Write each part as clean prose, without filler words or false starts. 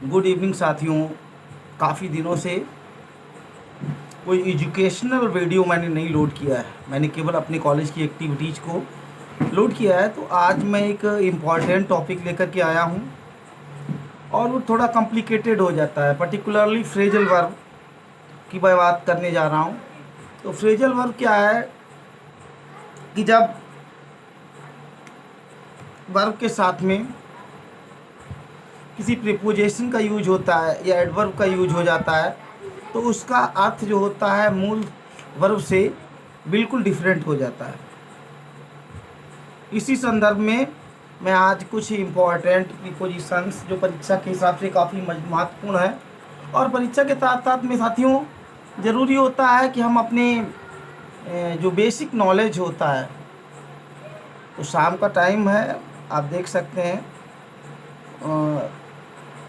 Good evening साथियों। काफ़ी दिनों से कोई एजुकेशनल वीडियो मैंने नहीं लोड किया है। मैंने केवल अपने कॉलेज की एक्टिविटीज़ को लोड किया है। तो आज मैं एक इम्पॉर्टेंट टॉपिक लेकर के आया हूँ और वो थोड़ा कॉम्प्लिकेटेड हो जाता है। पर्टिकुलरली फ्रेजल वर्ब की मैं बात करने जा रहा हूँ। तो फ्रेजल वर्ब क्या है कि जब वर्ब के साथ में किसी प्रीपोजिशन का यूज होता है या एडवर्ब का यूज हो जाता है तो उसका अर्थ जो होता है मूल वर्ब से बिल्कुल डिफरेंट हो जाता है। इसी संदर्भ में मैं आज कुछ इम्पॉर्टेंट प्रीपोजिशंस जो परीक्षा के हिसाब से काफ़ी महत्वपूर्ण है और परीक्षा के साथ साथ में साथियों ज़रूरी होता है कि हम अपने जो बेसिक नॉलेज होता है। तो शाम का टाइम है, आप देख सकते हैं,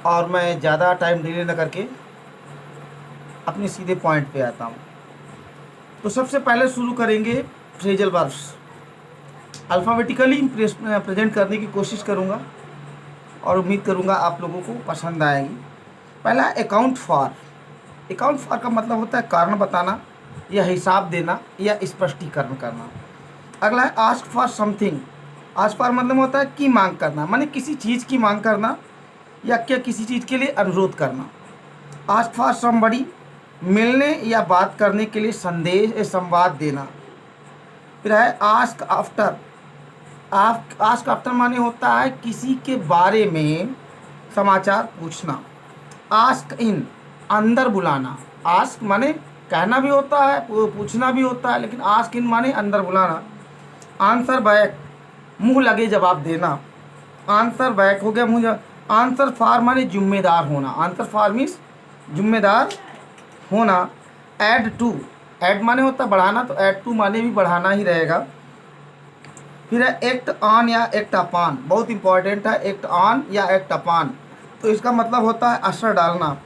और मैं ज़्यादा टाइम डिले न करके अपने सीधे पॉइंट पे आता हूँ। तो सबसे पहले शुरू करेंगे फ्रेजल वर्ब्स। अल्फ़ाबेटिकली प्रेजेंट करने की कोशिश करूँगा और उम्मीद करूँगा आप लोगों को पसंद आएगी। पहला अकाउंट फॉर। अकाउंट फॉर का मतलब होता है कारण बताना या हिसाब देना या स्पष्टीकरण करना। अगला है ask for something. Ask for मतलब होता है कि मांग करना, माने किसी चीज़ की मांग करना या क्या किसी चीज़ के लिए अनुरोध करना। आस्क फॉर समबडी, मिलने या बात करने के लिए संदेश या संवाद देना। फिर है आस्क आफ्टर। आस्क आफ्टर माने होता है किसी के बारे में समाचार पूछना। आस्क इन, अंदर बुलाना। आस्क माने कहना भी होता है, पूछना भी होता है, लेकिन आस्क इन माने अंदर बुलाना। आंसर बैक, मुंह लगे जवाब देना। आंसर बैक हो गया मुझे। आंसर फॉर माने जिम्मेदार होना। आंसर फॉर मीन्स जिम्मेदार होना। ऐड टू, ऐड माने होता है बढ़ाना, तो ऐड टू माने भी बढ़ाना ही रहेगा। फिर है एक्ट ऑन या एक्ट अपॉन, बहुत इंपॉर्टेंट है। एक्ट ऑन या एक्ट अपॉन, तो इसका मतलब होता है असर डालना।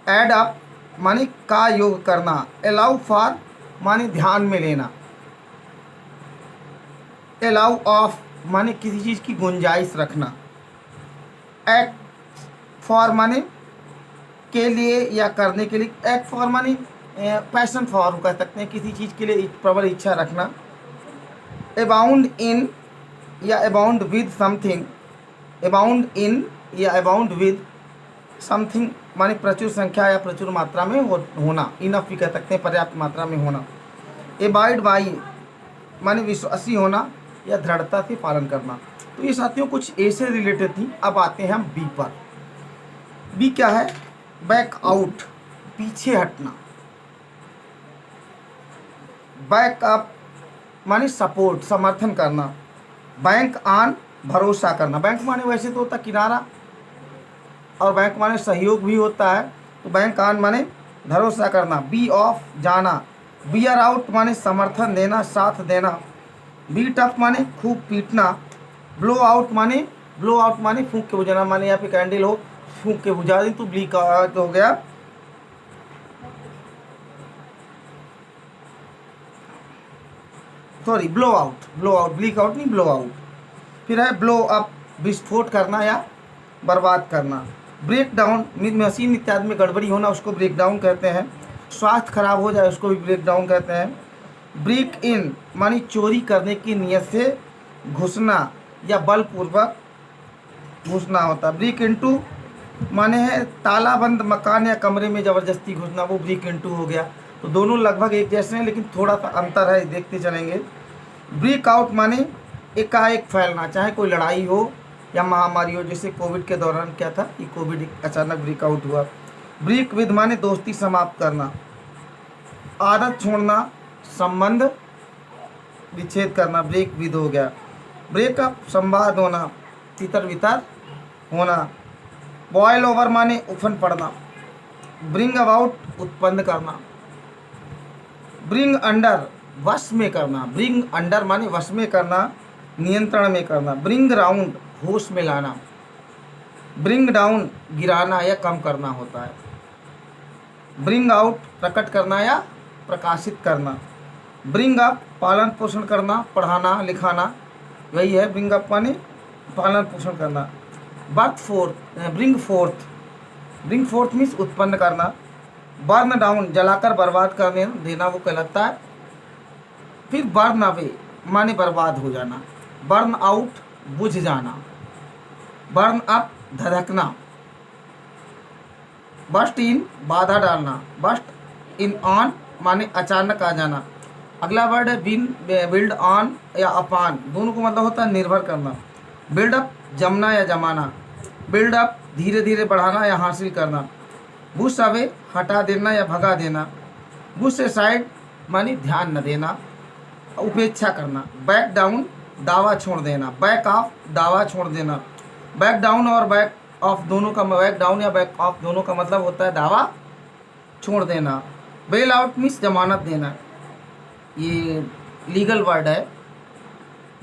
ऐड अप माने का योग करना। अलाउ फॉर माने ध्यान में लेना। अलाउ ऑफ माने किसी चीज़ की गुंजाइश रखना। एक्ट फॉर माने के लिए या करने के लिए। एक्ट फॉर माने पैशन फॉर कह सकते हैं, किसी चीज़ के लिए प्रबल इच्छा रखना। अबाउंड इन या abound with something. Abound in या अबाउंड विद समथिंग माने प्रचुर संख्या या प्रचुर मात्रा में होना। इनफ भी कह सकते हैं, पर्याप्त मात्रा में होना। एबाइड बाई माने विश्वासी होना या दृढ़ता से पालन करना। तो ये साथियों कुछ ए से रिलेटेड थी। अब आते हैं हम बी पर। बी क्या है? बैक आउट, पीछे हटना। बैक अप माने सपोर्ट, समर्थन करना। बैंक ऑन, भरोसा करना। बैंक माने वैसे तो होता किनारा और बैंक माने सहयोग भी होता है, तो बैंक ऑन माने भरोसा करना। बी ऑफ, जाना। बियर आउट माने समर्थन देना, साथ देना। बीट अप माने खूब पीटना। ब्लो आउट माने फूंक के बुझाना, माने यहाँ पे कैंडल हो, फूंक के बुझा दी तो ब्लीक आउट हो गया। Sorry, blow out, bleak out नहीं, ब्लो आउट। फिर है ब्लो अप, विस्फोट करना या बर्बाद करना। ब्रेक डाउन, मशीन इत्यादि में गड़बड़ी होना, उसको ब्रेक डाउन कहते हैं। स्वास्थ्य खराब हो जाए उसको भी ब्रेक डाउन कहते हैं। ब्रेक इन मानी चोरी करने की नीयत से घुसना या बलपूर्वक घुसना होता। ब्रेक इनटू माने है तालाबंद मकान या कमरे में ज़बरदस्ती घुसना, वो ब्रेक इनटू हो गया। तो दोनों लगभग एक जैसे हैं, लेकिन थोड़ा सा अंतर है, देखते चलेंगे। ब्रेक आउट माने एकाएक फैलना, चाहे कोई लड़ाई हो या महामारी हो, जैसे कोविड के दौरान क्या था कि कोविड अचानक ब्रेकआउट हुआ। ब्रेक विद माने दोस्ती समाप्त करना। आदत छोड़ना, संबंध विच्छेद करना, ब्रेक विद हो गया। ब्रेकअप संवाद होना, तितर बितर होना। बॉयल ओवर माने उफन पड़ना। ब्रिंग अबाउट उत्पन्न करना। ब्रिंग अंडर वश में करना। ब्रिंग अंडर माने वश में करना, नियंत्रण में करना। ब्रिंग राउंड होश में लाना। ब्रिंग डाउन गिराना या कम करना होता है। ब्रिंग आउट प्रकट करना या प्रकाशित करना। ब्रिंग अप पालन पोषण करना, पढ़ाना लिखाना, वही है ब्रिंग अप माने पालन पोषण करना। Birth fourth, bring fourth bring fourth means उत्पन्न करना। बर्न डाउन जलाकर बर्बाद करने देना वो कहलाता है। फिर बर्न अवे माने बर्बाद हो जाना। बर्न आउट बुझ जाना। बर्न अप धधकना। बस्ट इन बाधा डालना। बस्ट इन ऑन माने अचानक आ जाना। अगला वर्ड है बिन बिल्ड ऑन या अपान, दोनों को मतलब होता है निर्भर करना। बिल्डअप जमना या जमाना। बिल्डअप धीरे धीरे बढ़ाना या हासिल करना। बुश अवे हटा देना या भगा देना। बुश साइड मानी ध्यान न देना, उपेक्षा करना। बैक डाउन दावा छोड़ देना। बैक ऑफ दावा छोड़ देना। बैक डाउन और बैक ऑफ दोनों का, बैक डाउन या बैक ऑफ दोनों का मतलब होता है दावा छोड़ देना। बेल आउट मीन्स जमानत देना, ये लीगल वर्ड है।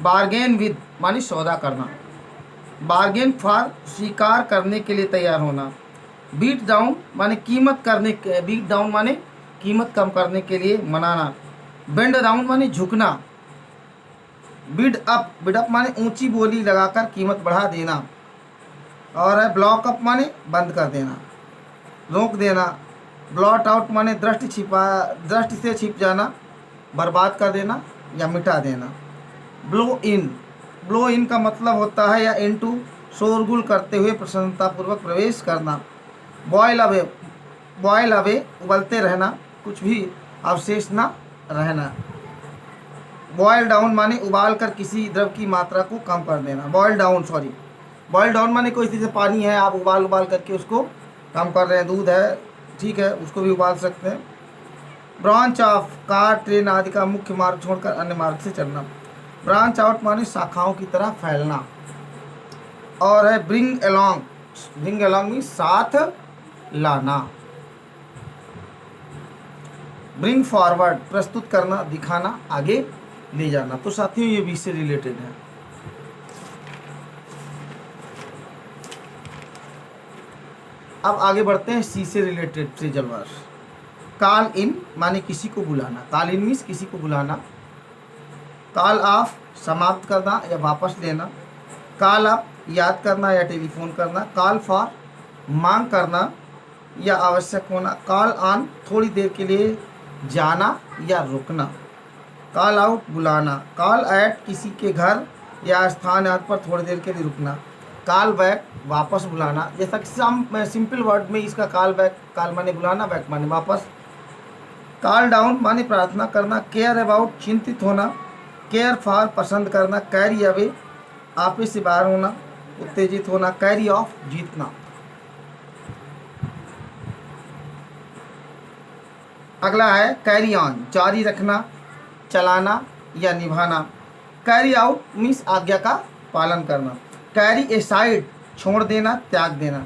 बार्गेन विद मानी सौदा करना। बार्गेन फॉर स्वीकार करने के लिए तैयार होना। बीट डाउन माने कीमत करने के, बीट डाउन माने कीमत कम करने के लिए मनाना। बेंड डाउन माने झुकना। बिड अप माने ऊंची बोली लगाकर कीमत बढ़ा देना। और है ब्लॉक अप माने बंद कर देना, रोक देना। ब्लॉट आउट माने दृष्टि से छिप जाना, बर्बाद कर देना या मिटा देना। ब्लो इन का मतलब होता है या इनटू शोरगुल करते हुए प्रसन्नतापूर्वक प्रवेश करना। बॉयल अवे उबलते रहना, कुछ भी अवशेष ना रहना। बॉयल डाउन माने उबाल कर किसी द्रव की मात्रा को कम कर देना। बॉयल डाउन माने कोई चीज़ पानी है, आप उबाल करके उसको कम कर रहे हैं। दूध है, ठीक है, उसको भी उबाल सकते हैं। ब्रांच ऑफ कार ट्रेन आदि का मुख्य मार्ग छोड़कर अन्य मार्ग से चलना। ब्रांच आउट माने शाखाओं की तरह फैलना। और है ब्रिंग अलॉन्ग मीन्स साथ लाना। ब्रिंग फॉरवर्ड प्रस्तुत करना, दिखाना, आगे ले जाना। तो साथियों ये भी से रिलेटेड है। अब आगे बढ़ते हैं सी से related phrasal word. Call in माने किसी को बुलाना। कॉल इन मीन्स किसी को बुलाना। कॉल ऑफ समाप्त करना या वापस लेना। कॉल अप याद करना या टेलीफोन करना। कॉल फॉर मांग करना या आवश्यक होना। कॉल ऑन थोड़ी देर के लिए जाना या रुकना। कॉल आउट बुलाना। कॉल एट किसी के घर या स्थान आदि पर थोड़ी देर के लिए रुकना। कॉल बैक वापस बुलाना। जैसा कि सिंपल वर्ड में इसका कॉल बैक, कॉल माने बुलाना, बैक माने वापस। कॉल डाउन माने प्रार्थना करना। केयर अबाउट चिंतित होना। केयर फॉर पसंद करना। कैरी अवे आपे से बाहर होना, उत्तेजित होना। कैरी ऑफ जीतना। अगला है कैरी ऑन जारी रखना, चलाना या निभाना। कैरी आउट मीन्स आज्ञा का पालन करना। कैरी ए साइड छोड़ देना, त्याग देना।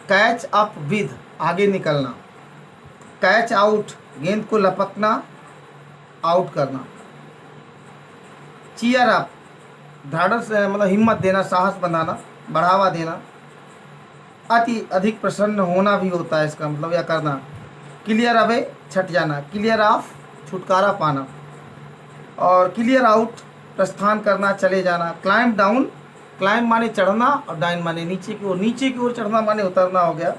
कैच अप विद आगे निकलना। कैच आउट गेंद को लपकना, आउट करना। चीयर अप ढाढ़स मतलब हिम्मत देना, साहस बनाना, बढ़ावा देना। अति अधिक प्रसन्न होना भी होता है इसका मतलब, या करना। क्लियर अवे छट जाना। क्लियर ऑफ छुटकारा पाना। और क्लियर आउट प्रस्थान करना, चले जाना। क्लाइंब डाउन क्लाइंब माने चढ़ना और डाउन माने नीचे की ओर, नीचे की ओर चढ़ना माने उतरना हो गया।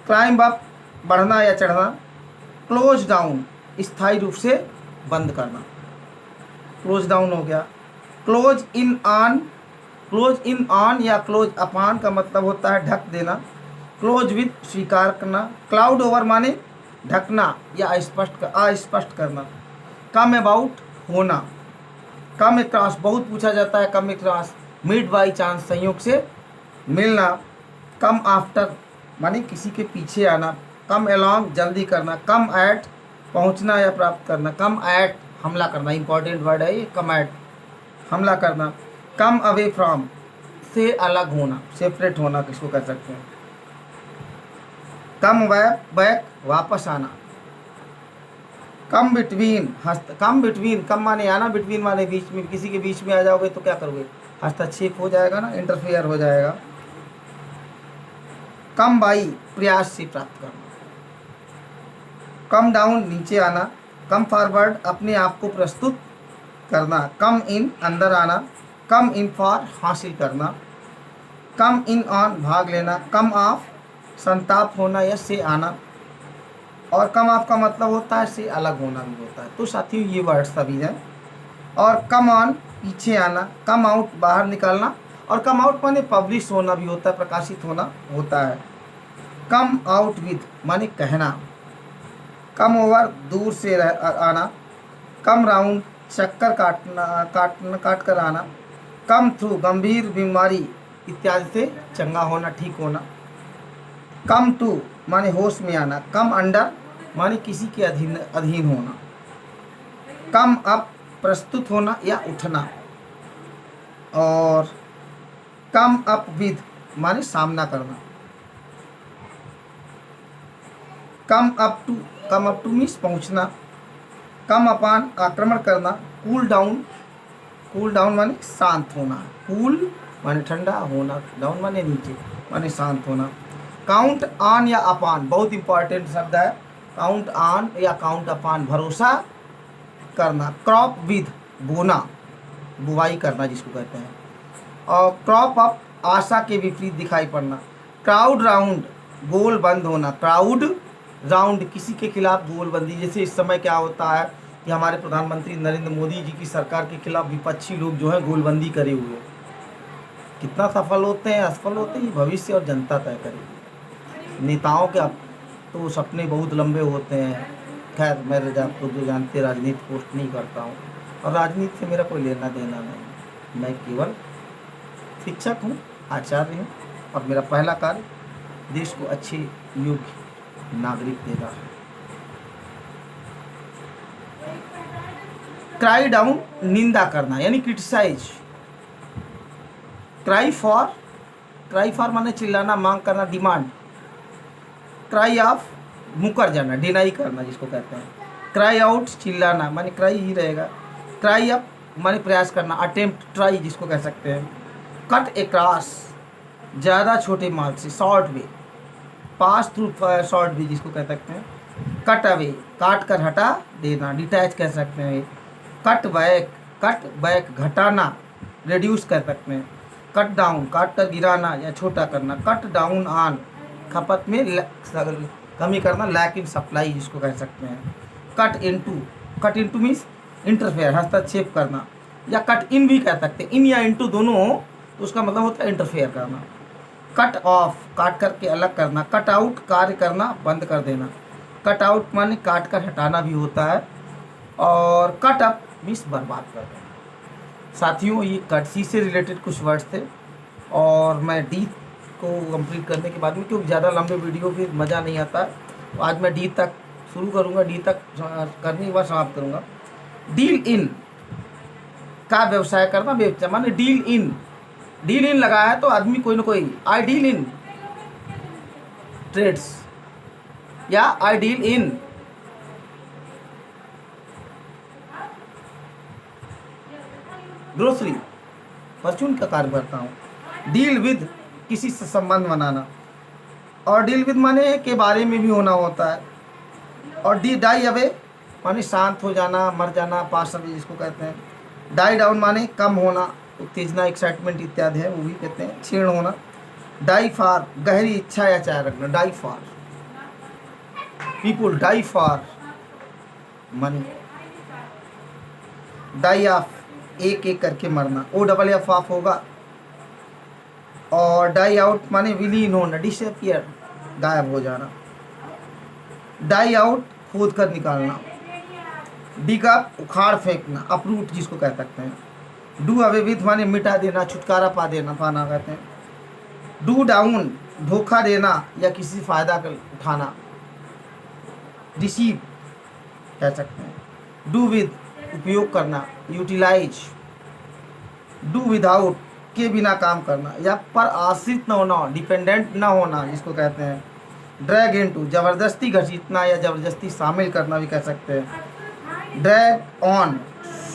क्लाइंब अप बढ़ना या चढ़ना। क्लोज डाउन स्थायी रूप से बंद करना, क्लोज डाउन हो गया। क्लोज इन ऑन या क्लोज अपॉन का मतलब होता है ढक देना। क्लोज विद स्वीकार करना। क्लाउड ओवर माने ढकना या अस्पष्ट करना। कम अबाउट होना। कम अक्रॉस बहुत पूछा जाता है, come across meet by chance संयोग से मिलना। कम आफ्टर माने किसी के पीछे आना। कम अलोंग जल्दी करना। कम एट पहुंचना या प्राप्त करना। कम एट हमला करना, इंपॉर्टेंट वर्ड है ये, कम एट हमला करना। कम अवे फ्रॉम से अलग होना, सेपरेट होना किसको कह सकते हैं। कम बैक वापस आना। कम बिटवीन कम माने आना, बिटवीन माने बीच में, किसी के बीच में आ जाओगे तो क्या करोगे, हस्तक्षेप हो जाएगा ना, इंटरफेयर हो जाएगा। कम बाई प्रयास से प्राप्त करना। कम डाउन नीचे आना। कम फॉरवर्ड अपने आप को प्रस्तुत करना। कम इन अंदर आना। कम इन फॉर हासिल करना। कम इन ऑन भाग लेना। कम ऑफ संताप होना या से आना, और कम ऑफ का मतलब होता है से अलग होना भी होता है। तो साथियों ये वर्ड्स सभी हैं। और कम ऑन पीछे आना, कम आउट बाहर निकलना, और कम आउट माने पब्लिश होना भी होता है, प्रकाशित होना होता है। कम आउट विद माने कहना, कम ओवर दूर से आना, कम राउंड चक्कर काट कर आना, कम थ्रू गंभीर बीमारी इत्यादि से चंगा होना, ठीक होना। कम टू माने होश में आना, कम अंडर माने किसी के अधीन होना, कम अप प्रस्तुत होना या उठना, और कम अप विद माने सामना करना। कम अप टू मीन्स पहुंचना, कम अपान आक्रमण करना, कूल डाउन माने शांत होना, कूल माने ठंडा, होना डाउन माने नीचे माने शांत होना। काउंट ऑन या अपान बहुत इंपॉर्टेंट शब्द है, काउंट ऑन या काउंट अपान भरोसा करना। क्रॉप विद बोना, बुवाई करना जिसको कहते हैं, और क्रॉप अप आशा के विपरीत दिखाई पड़ना। क्राउड राउंड गोल बंद होना, क्राउड राउंड किसी के खिलाफ गोलबंदी, जैसे इस समय क्या होता है कि हमारे प्रधानमंत्री नरेंद्र मोदी जी की सरकार के खिलाफ विपक्षी लोग जो है गोलबंदी करे हुए, कितना सफल होते हैं असफल होते हैं भविष्य और जनता तय करेगी। नेताओं के तो सपने बहुत लंबे होते हैं। खैर मैं आपको जो जानते राजनीति पोस्ट नहीं करता हूँ, और राजनीति से मेरा कोई लेना देना नहीं, मैं केवल शिक्षक हूँ, आचार्य हूँ, और मेरा पहला कार्य देश को अच्छे योग्य नागरिक देना है। क्राई डाउन निंदा करना यानी क्रिटिसाइज। क्राई फॉर माने चिल्लाना, मांग करना, डिमांड। क्राई ऑफ मुकर जाना, डिनाई करना जिसको कहते हैं। क्राई आउट चिल्लाना माने क्राई ही रहेगा। क्राई अप माने प्रयास करना, अटेम्प्ट ट्राई जिसको कह सकते हैं। कट ए क्रॉस ज़्यादा छोटे मार्ग से, short way. Pass through short way जिसको कह सकते हैं। कट अवे काट कर हटा देना, डिटैच कह सकते हैं। कट बैक घटाना, रिड्यूस कह सकते हैं। कट डाउन काट कर गिराना या छोटा करना। कट डाउन ऑन खपत में कमी करना, लैक इन सप्लाई जिसको कह सकते हैं। कट इनटू मीन्स इंटरफेयर हस्तक्षेप करना, या कट इन भी कह सकते हैं। इन या इनटू दोनों हो तो उसका मतलब होता है इंटरफेयर करना। कट ऑफ काट करके अलग करना। कट आउट कार्य करना, बंद कर देना। कट आउट माने काट कर हटाना भी होता है, और कट अप मीन्स बर्बाद कर देना। साथियों ये कट सी से रिलेटेड कुछ वर्ड्स थे, और मैं डी को कंप्लीट करने के बाद में, क्योंकि ज़्यादा लंबे वीडियो फिर मज़ा नहीं आता है, तो आज मैं डी तक शुरू करूँगा, डी तक करने के बाद समाप्त करूँगा। डील इन का व्यवसाय करना, व्यवसाय माने डील इन लगाया है तो आदमी कोई ना कोई, आई डील इन ट्रेड्स या आई डील इन ग्रोसरी, परचून का कार्य करता हूँ। डील विद किसी से संबंध बनाना, और डील विद माने के बारे में भी होना होता है। और डाई अवे माने शांत हो जाना, मर जाना, पास अवे जिसको कहते हैं। डाई डाउन माने कम होना, उत्तेजना, एक्साइटमेंट इत्यादि है वो भी कहते हैं, क्षीण होना। डाई फॉर गहरी इच्छा या चाह रखना, die for people, die for money. Die of एक एक करके मरना, ओ डबल एफ ऑफ होगा। और डाई आउट माने विलीन होना, डिसअपियर गायब हो जाना। डाई आउट खोद कर निकालना। डिग अप उखाड़ फेंकना, अपरूट जिसको कह सकते हैं। डू अवे विथ माने मिटा देना, छुटकारा पाना कहते हैं। डू डाउन धोखा देना या किसी फायदा कर उठाना, रिसीव कह सकते हैं। डू विद उपयोग करना, यूटिलाइज। डू विदाउट के बिना काम करना या पर आश्रित न होना, डिपेंडेंट न होना जिसको कहते हैं। ड्रैग इनटू जबरदस्ती घसीटना या जबरदस्ती शामिल करना भी कह सकते हैं। ड्रैग ऑन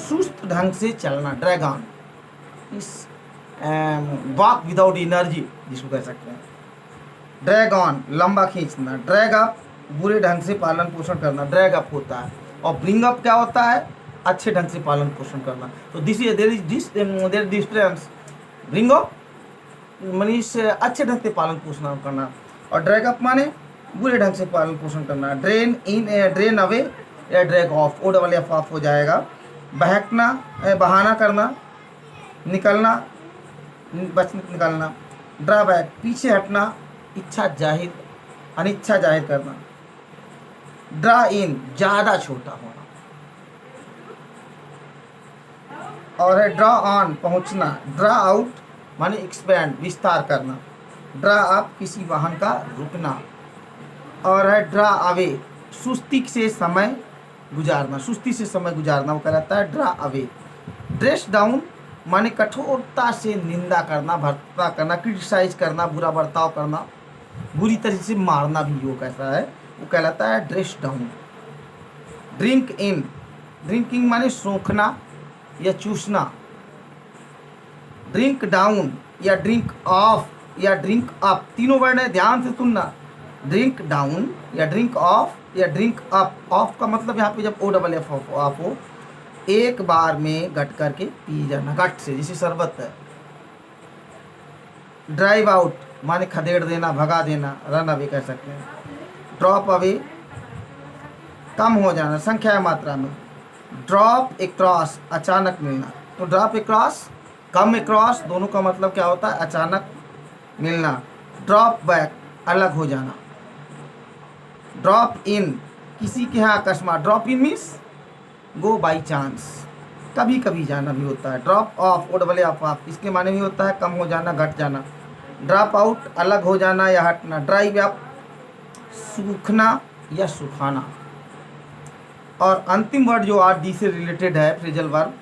सुस्त ढंग से चलना, ड्रैग ऑन इस वॉक विदाउट एनर्जी जिसको कह सकते हैं। ड्रैग ऑन लंबा खींचना। ड्रैग अप बुरे ढंग से पालन पोषण करना, ड्रैग अप होता है। और ब्रिंग अप क्या होता है, अच्छे ढंग से पालन पोषण करना। तो there is difference. Bring up Manish अच्छे ढंग से पालन पोषण करना, और ड्रैग अप माने बुरे ढंग से पालन पोषण करना। ड्रेन इन, ड्रेन अवे या drag off, O double F off हो जाएगा। बहकना, बहाना करना, निकलना, बच निकलना। ड्रा बैक, पीछे हटना, इच्छा जाहिर, अनिच्छा जाहिर करना। ड्रा इन, ज़्यादा छोटा होना। और है ड्रा ऑन, पहुंचना। ड्रा आउट माने एक्सपैंड, विस्तार करना। ड्रा अप, किसी वाहन का रुकना। और है ड्रा अवे, सुस्ती से समय गुजारना, सुस्ती से समय गुजारना, वो कहलाता है ड्रा अवे। ड्रेस डाउन माने कठोरता से निंदा करना, भर्ता करना, क्रिटिसाइज करना, बुरा बर्ताव करना, बुरी तरीके से मारना भी योग ऐसा है, वो कहलाता है dress down. Drink in, drinking माने सोखना या चूसना। ड्रिंक डाउन या ड्रिंक ऑफ या ड्रिंक अप, तीनों वर्ड है, ध्यान से सुनना। ड्रिंक डाउन या ड्रिंक ऑफ या ड्रिंक अप। ऑफ का मतलब यहाँ पे जब ओ डबल एफ ऑफ हो, एक बार में गट करके पी जाना, गट से, जैसे शरबत है। ड्राइव आउट माने खदेड़ देना, भगा देना, रन अवे कह सकते हैं। ड्रॉप अवे, कम हो जाना, संख्या मात्रा में। ड्रॉप अक्रॉस, अचानक मिलना। तो ड्रॉप अक्रॉस, कम अक्रॉस, दोनों का मतलब क्या होता है, अचानक मिलना। ड्रॉप बैक, अलग हो जाना। ड्रॉप इन, किसी के यहाँ अकस्मात। Drop in means go by chance, कभी कभी जाना भी होता है। Drop off, O double F off, इसके माने भी होता है कम हो जाना, घट जाना। ड्रॉप आउट, अलग हो जाना या हटना। ड्राइव अप, सूखना या सुखाना। और अंतिम वर्ड जो आज डी से रिलेटेड है फ्रेजल वर्ब,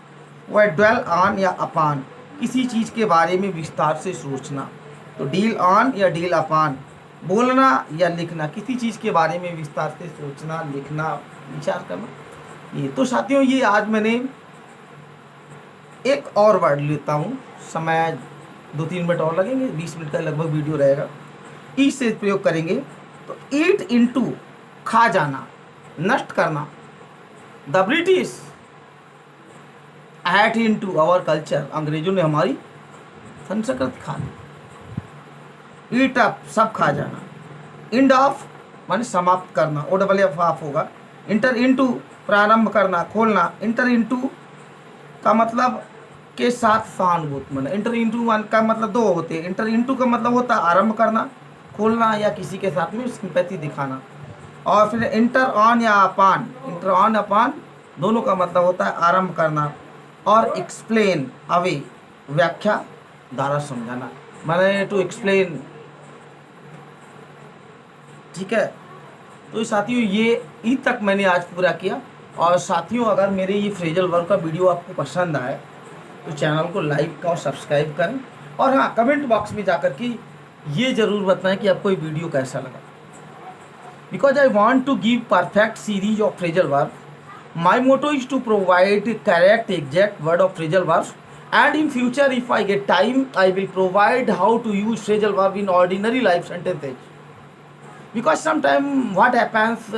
वो है ड्वेल ऑन या अपान, किसी चीज़ के बारे में विस्तार से सोचना। तो डील ऑन या डील अपान, बोलना या लिखना, किसी चीज़ के बारे में विस्तार से सोचना, लिखना, विचार करना। ये तो साथियों, ये आज मैंने एक और वर्ड लेता हूँ, समय 2-3 मिनट और लगेंगे, 20 मिनट का लगभग वीडियो रहेगा। ई से प्रयोग करेंगे तो ईट इनटू, खा जाना, नष्ट करना। The British ate into our culture, अंग्रेजों ने हमारी संस्कृति खा ली। ईट अप, सब खा जाना। इंड ऑफ माने समाप्त करना, ओ डबल एफ ऑफ होगा। इंटर इनटू, प्रारंभ करना, खोलना। इंटर इनटू का मतलब के साथ सहानुभूति माना। इंटर इंटू का मतलब दो होते हैं। इंटर इंटू का मतलब होता है आरंभ करना, खोलना या किसी के साथ में सिंपैथी दिखाना। और फिर इंटर ऑन या अपान, इंटर ऑन अपान दोनों का मतलब होता है आरंभ करना। और एक्सप्लेन अवे, व्याख्या द्वारा समझाना, माने टू एक्सप्लेन। ठीक है, तो साथियों ये ई तक मैंने आज पूरा किया। और साथियों, अगर मेरे ये फ्रेजल वर्ब का वीडियो आपको पसंद आए तो चैनल को लाइक और सब्सक्राइब करें। और हाँ, कमेंट बॉक्स में जाकर के ये ज़रूर बताएं कि आपको ये वीडियो कैसा लगा। Because I want to give perfect series of phrasal verb, my motto is to provide correct exact word of phrasal verb, and in future if I get time I will provide how to use phrasal verb in ordinary life sentences. Because sometimes what happens,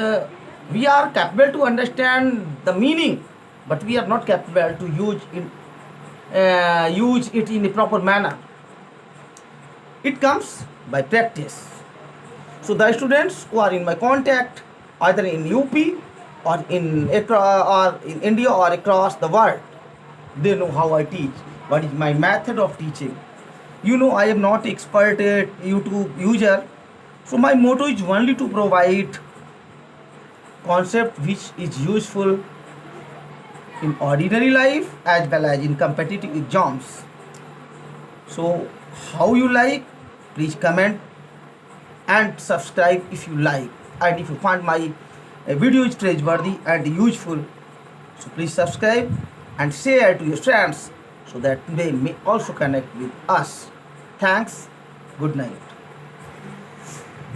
we are capable to understand the meaning but we are not capable to use it in a proper manner. It comes by practice. So the students who are in my contact either in UP or in India or across the world, they know how I teach, what is my method of teaching. You know, I am not expert YouTube user, so my motto is only to provide concept which is useful in ordinary life as well as in competitive exams. So how you like, please comment and subscribe if you like, and if you find my video is praiseworthy and useful, so please subscribe and share to your friends so that they may also connect with us. Thanks. Good night.